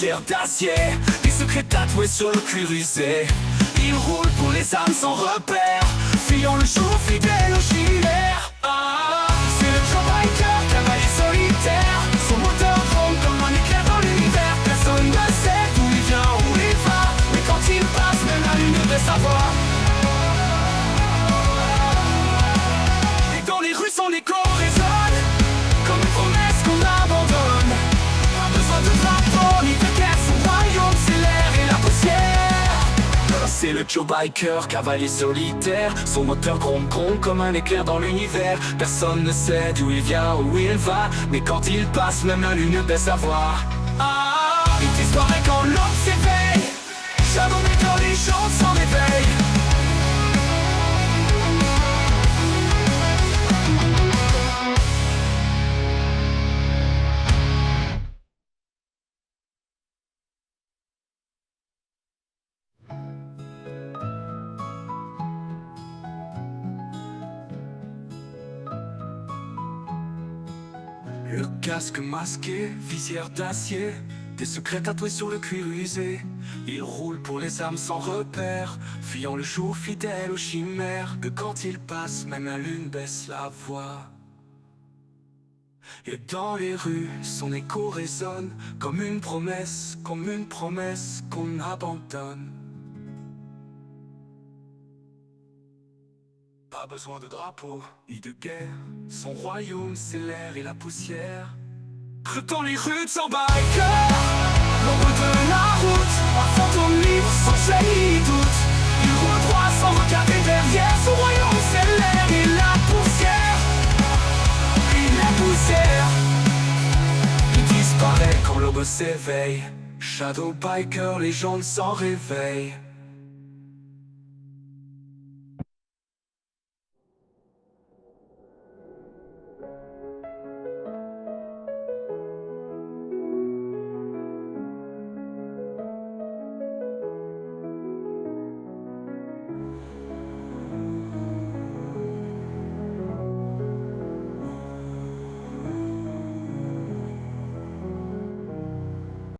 visière d'acier, des secrets tatoués sur le cuir usé. Il roule pour les âmes sans repère, fuyant le jour fidèle aux chimères. C'est le Joe Biker, cavalier solitaire. Son moteur gronde comme un éclair dans l'univers. Personne ne sait d'où il vient, où il va, mais quand il passe, même la lune de sa voix. Et dans les rues, son écho résonne comme une promesse qu'on abandonne. Pas besoin de drapeau ni de guerre, son royaume c'est l'air et la poussière. C'est le Joe Biker, cavalier solitaire. Son moteur gronde comme un éclair dans l'univers. Personne ne sait d'où il vient, où il va, mais quand il passe, même la lune baisse sa voix. Il disparaît quand l'homme s'éveille. Shadow Maker, les gens s'en éveillent. Le casque masqué, visière d'acier, des secrets tatoués sur le cuir usé. Il roule pour les âmes sans repère, fuyant le jour fidèle aux chimères. Que quand il passe, même la lune baisse la voix. Et dans les rues, son écho résonne comme une promesse qu'on abandonne. Pas besoin de drapeau, ni de guerre, son royaume c'est l'air et la poussière. Dans les rues de son biker, l'ombre de la route, un fantôme libre sans jaillir doute. Il roule droit sans regarder derrière, son royaume c'est l'air et la poussière. Et la poussière. Il disparaît quand l'aube s'éveille. Shadow Biker, légende sans réveil.